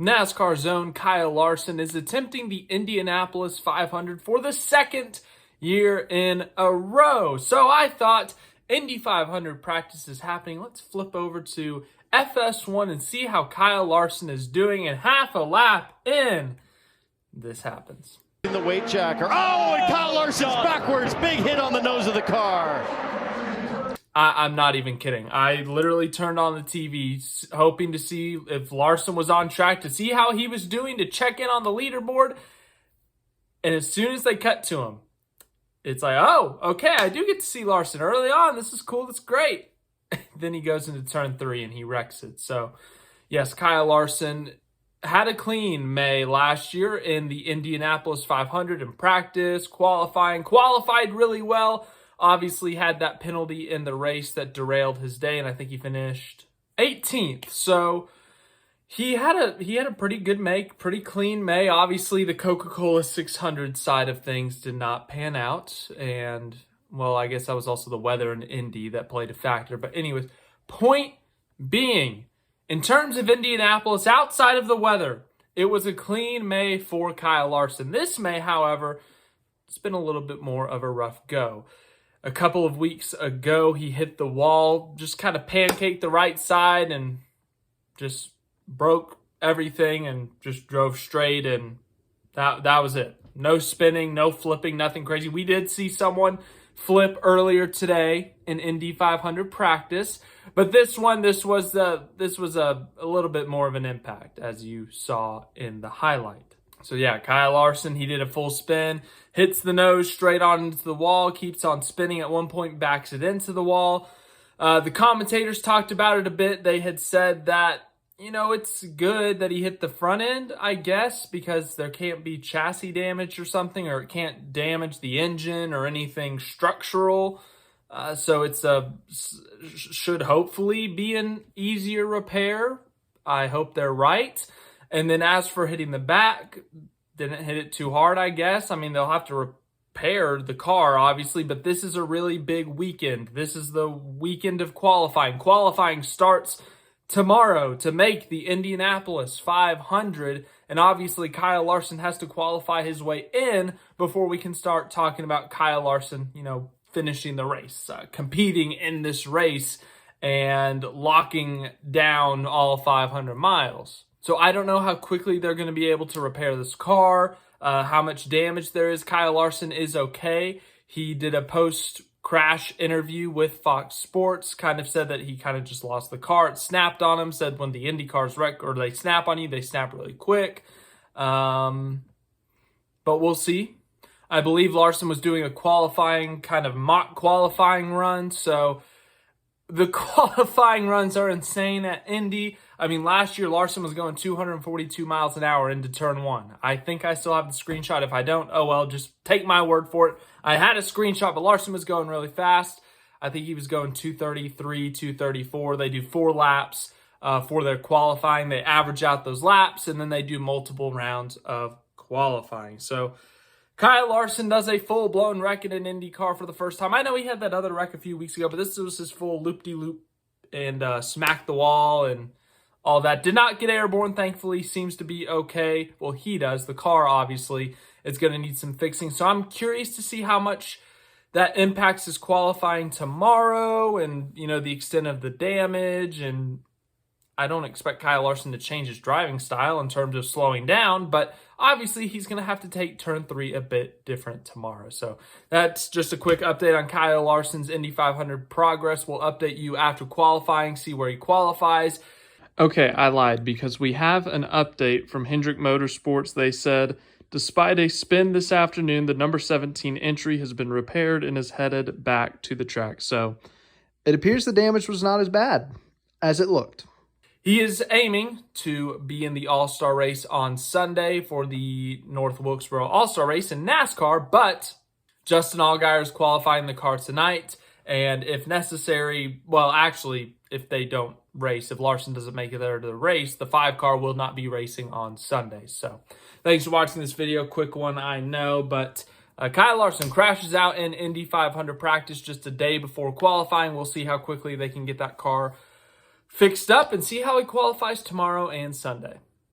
NASCAR's own Kyle Larson is attempting the Indianapolis 500 for the second year in a row. So I thought, Indy 500 practice is happening. Let's flip over to FS1 and see how Kyle Larson is doing. And half a lap in, this happens. In the weight jacker. Oh, and Kyle Larson's backwards. Big hit on the nose of the car. I'm not even kidding. I literally turned on the TV hoping to see if Larson was on track, to see how he was doing, to check in on the leaderboard. And as soon as they cut to him, it's like, oh, okay, I do get to see Larson early on. This is cool. That's great. Then he goes into turn 3 and he wrecks it. So, yes, Kyle Larson had a clean May last year in the Indianapolis 500 in practice, qualified really well. Obviously had that penalty in the race that derailed his day, and I think he finished 18th. So he had a pretty good May, pretty clean May. Obviously, the Coca-Cola 600 side of things did not pan out, and well, I guess that was also the weather in Indy that played a factor. But anyways, point being, in terms of Indianapolis, outside of the weather, it was a clean May for Kyle Larson. This May, however, it's been a little bit more of a rough go. A couple of weeks ago, he hit the wall, just kind of pancaked the right side and just broke everything and just drove straight, and that was it. No spinning, no flipping, nothing crazy. We did see someone flip earlier today in Indy 500 practice, but this was a little bit more of an impact, as you saw in the highlight. So yeah, Kyle Larson, he did a full spin, hits the nose straight on into the wall, keeps on spinning, at one point backs it into the wall. The commentators talked about it a bit. They had said that, it's good that he hit the front end, I guess, because there can't be chassis damage or something, or it can't damage the engine or anything structural. So it's should hopefully be an easier repair. I hope they're right. And then as for hitting the back, didn't hit it too hard, I guess. I mean, they'll have to repair the car, obviously, but this is a really big weekend. This is the weekend of qualifying. Qualifying starts tomorrow to make the Indianapolis 500, and obviously Kyle Larson has to qualify his way in before we can start talking about Kyle Larson, finishing the race, competing in this race, and locking down all 500 miles. So I don't know how quickly they're going to be able to repair this car, how much damage there is. Kyle Larson is okay. He did a post-crash interview with Fox Sports, kind of said that he kind of just lost the car. It snapped on him, said when the Indy cars wreck, or they snap on you, they snap really quick. But we'll see. I believe Larson was doing a qualifying, kind of mock qualifying run, so the qualifying runs are insane at Indy. I mean, last year, Larson was going 242 miles an hour into turn 1. I think I still have the screenshot. If I don't, oh well, just take my word for it. I had a screenshot, but Larson was going really fast. I think he was going 233, 234. They do 4 laps for their qualifying. They average out those laps, and then they do multiple rounds of qualifying. So Kyle Larson does a full-blown wreck in an IndyCar for the first time. I know he had that other wreck a few weeks ago, but this was his full loop-de-loop and smacked the wall and all that. Did not get airborne, thankfully. Seems to be okay. Well, he does. The car, obviously, is going to need some fixing. So I'm curious to see how much that impacts his qualifying tomorrow and, the extent of the damage. And I don't expect Kyle Larson to change his driving style in terms of slowing down, but obviously he's going to have to take turn 3 a bit different tomorrow. So that's just a quick update on Kyle Larson's Indy 500 progress. We'll update you after qualifying, see where he qualifies. Okay, I lied, because we have an update from Hendrick Motorsports. They said, despite a spin this afternoon, the number 17 entry has been repaired and is headed back to the track. So it appears the damage was not as bad as it looked. He is aiming to be in the All-Star race on Sunday for the North Wilkesboro All-Star race in NASCAR, but Justin Allgaier is qualifying the car tonight, and if necessary, well, actually, if they don't race, if Larson doesn't make it there to the race, the 5 car will not be racing on Sunday. So thanks for watching this video. Quick one, I know, but Kyle Larson crashes out in Indy 500 practice just a day before qualifying. We'll see how quickly they can get that car fixed up and see how he qualifies tomorrow and Sunday.